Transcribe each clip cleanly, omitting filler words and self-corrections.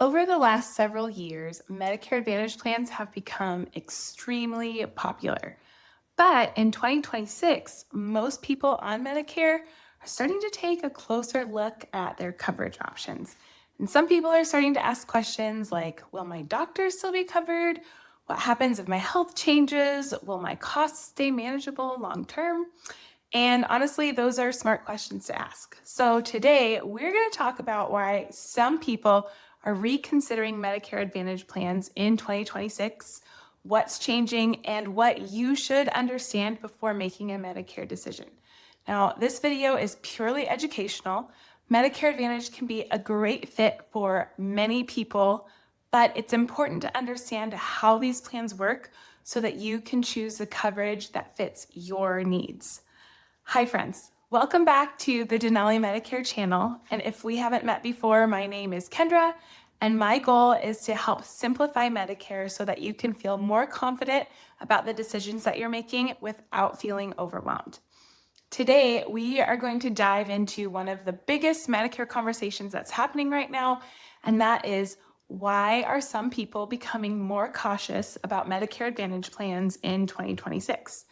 Over the last several years, Medicare Advantage plans have become extremely popular. But in 2026, most people on Medicare are starting to take a closer look at their coverage options. And some people are starting to ask questions like, will my doctor still be covered? What happens if my health changes? Will my costs stay manageable long term? And honestly, those are smart questions to ask. So today, we're going to talk about why some people are reconsidering Medicare Advantage plans in 2026, what's changing, and what you should understand before making a Medicare decision. Now, this video is purely educational. Medicare Advantage can be a great fit for many people, but it's important to understand how these plans work so that you can choose the coverage that fits your needs. Hi, friends. Welcome back to the Denali Medicare channel. And if we haven't met before, my name is Kendra, and my goal is to help simplify Medicare so that you can feel more confident about the decisions that you're making without feeling overwhelmed. Today, we are going to dive into one of the biggest Medicare conversations that's happening right now, and that is why are some people becoming more cautious about Medicare Advantage plans in 2026?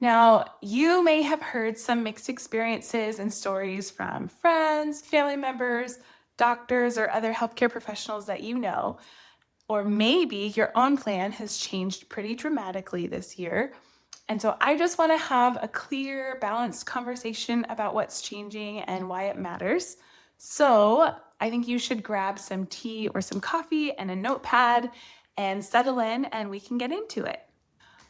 Now, you may have heard some mixed experiences and stories from friends, family members, doctors, or other healthcare professionals that you know, or maybe your own plan has changed pretty dramatically this year. And so I just want to have a clear, balanced conversation about what's changing and why it matters. So I think you should grab some tea or some coffee and a notepad and settle in, and we can get into it.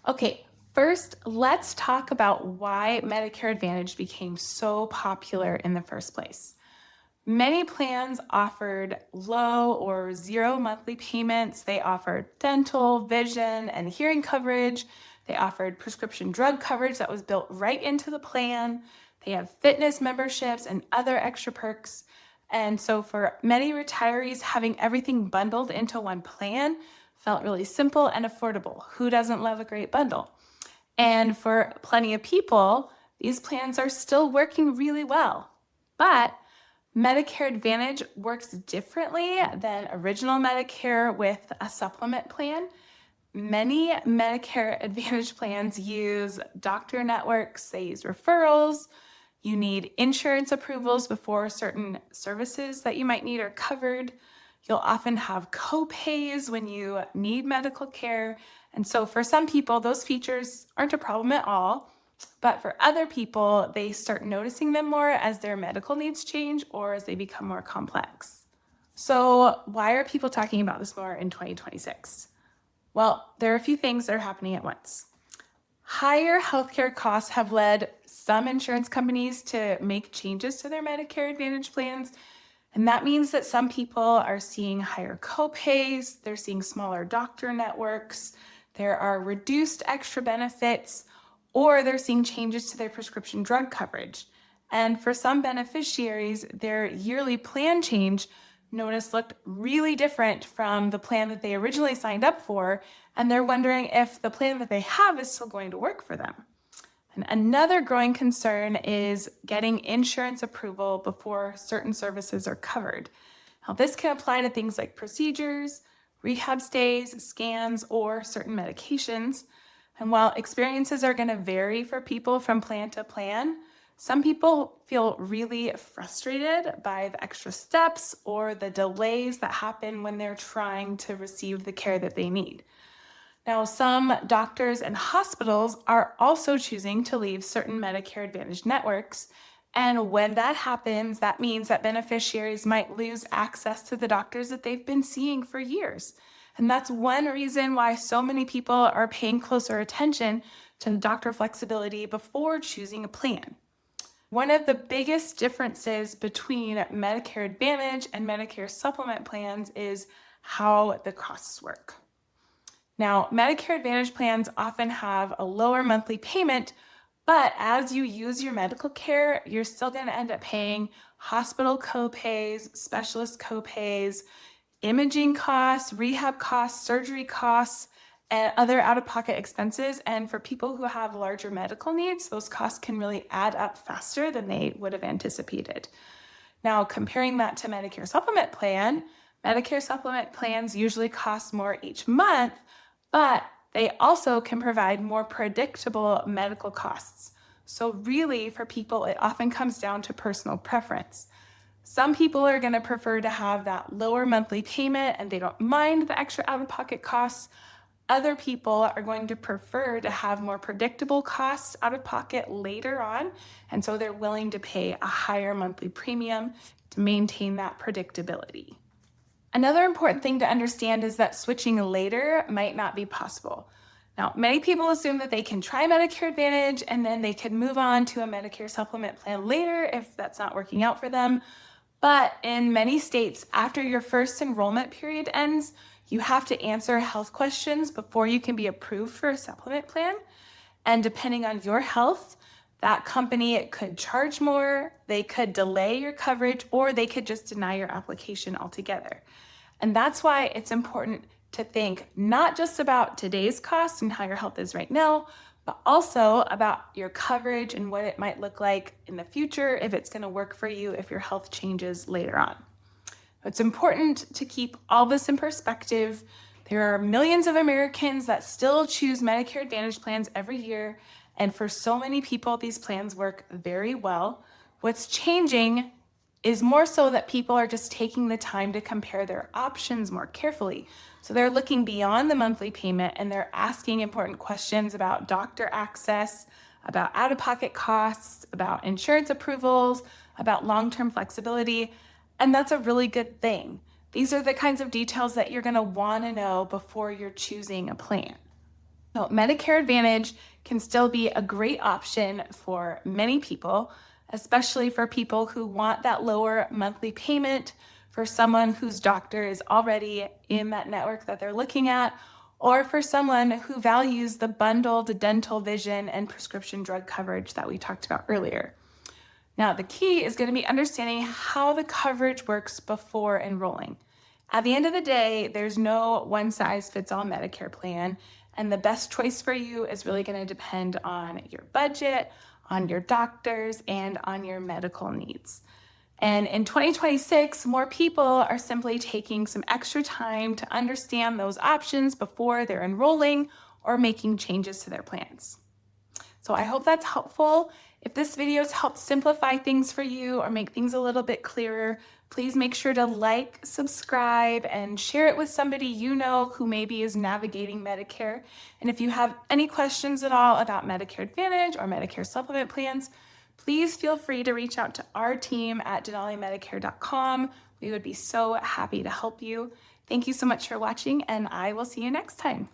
Okay, first, let's talk about why Medicare Advantage became so popular in the first place. Many plans offered low or zero monthly payments. They offered dental, vision, and hearing coverage. They offered prescription drug coverage that was built right into the plan. They have fitness memberships and other extra perks. And so for many retirees, having everything bundled into one plan felt really simple and affordable. Who doesn't love a great bundle? And for plenty of people, these plans are still working really well. But Medicare Advantage works differently than original Medicare with a supplement plan. Many Medicare Advantage plans use doctor networks, they use referrals. You need insurance approvals before certain services that you might need are covered. You'll often have co-pays when you need medical care. And so for some people, those features aren't a problem at all. But for other people, they start noticing them more as their medical needs change or as they become more complex. So why are people talking about this more in 2026? Well, there are a few things that are happening at once. Higher healthcare costs have led some insurance companies to make changes to their Medicare Advantage plans. And that means that some people are seeing higher co-pays, they're seeing smaller doctor networks, there are reduced extra benefits, or they're seeing changes to their prescription drug coverage. And for some beneficiaries, their yearly plan change notice looked really different from the plan that they originally signed up for, and they're wondering if the plan that they have is still going to work for them. And another growing concern is getting insurance approval before certain services are covered. Now, this can apply to things like procedures, rehab stays, scans, or certain medications. And while experiences are going to vary for people from plan to plan, some people feel really frustrated by the extra steps or the delays that happen when they're trying to receive the care that they need. Now, some doctors and hospitals are also choosing to leave certain Medicare Advantage networks. And when that happens, that means that beneficiaries might lose access to the doctors that they've been seeing for years. And that's one reason why so many people are paying closer attention to doctor flexibility before choosing a plan. One of the biggest differences between Medicare Advantage and Medicare supplement plans is how the costs work. Now, Medicare Advantage plans often have a lower monthly payment, but as you use your medical care, you're still going to end up paying hospital co-pays, specialist co-pays, imaging costs, rehab costs, surgery costs, and other out-of-pocket expenses. And for people who have larger medical needs, those costs can really add up faster than they would have anticipated. Now, comparing that to Medicare supplement plan, Medicare supplement plans usually cost more each month, but they also can provide more predictable medical costs. So, really, for people, it often comes down to personal preference. Some people are going to prefer to have that lower monthly payment and they don't mind the extra out of pocket costs. Other people are going to prefer to have more predictable costs out of pocket later on, and so they're willing to pay a higher monthly premium to maintain that predictability. Another important thing to understand is that switching later might not be possible. Now, many people assume that they can try Medicare Advantage and then they can move on to a Medicare supplement plan later if that's not working out for them. But in many states, after your first enrollment period ends, you have to answer health questions before you can be approved for a supplement plan. And depending on your health, that company could charge more, they could delay your coverage, or they could just deny your application altogether. And that's why it's important to think not just about today's cost and how your health is right now, but also about your coverage and what it might look like in the future if it's going to work for you if your health changes later on. It's important to keep all this in perspective. There are millions of Americans that still choose Medicare Advantage plans every year, and for so many people, these plans work very well. What's changing is more so that people are just taking the time to compare their options more carefully. So they're looking beyond the monthly payment and they're asking important questions about doctor access, about out-of-pocket costs, about insurance approvals, about long-term flexibility, and that's a really good thing. These are the kinds of details that you're going to want to know before you're choosing a plan. So Medicare Advantage can still be a great option for many people, especially for people who want that lower monthly payment, for someone whose doctor is already in that network that they're looking at, or for someone who values the bundled dental, vision, and prescription drug coverage that we talked about earlier. Now, the key is going to be understanding how the coverage works before enrolling. At the end of the day, there's no one-size-fits-all Medicare plan, and the best choice for you is really going to depend on your budget, on your doctors, and on your medical needs. And in 2026, more people are simply taking some extra time to understand those options before they're enrolling or making changes to their plans. So I hope that's helpful. If this video has helped simplify things for you or make things a little bit clearer, please make sure to like, subscribe, and share it with somebody you know who maybe is navigating Medicare. And if you have any questions at all about Medicare Advantage or Medicare supplement plans, please feel free to reach out to our team at denaliMedicare.com. We would be so happy to help you. Thank you so much for watching, and I will see you next time.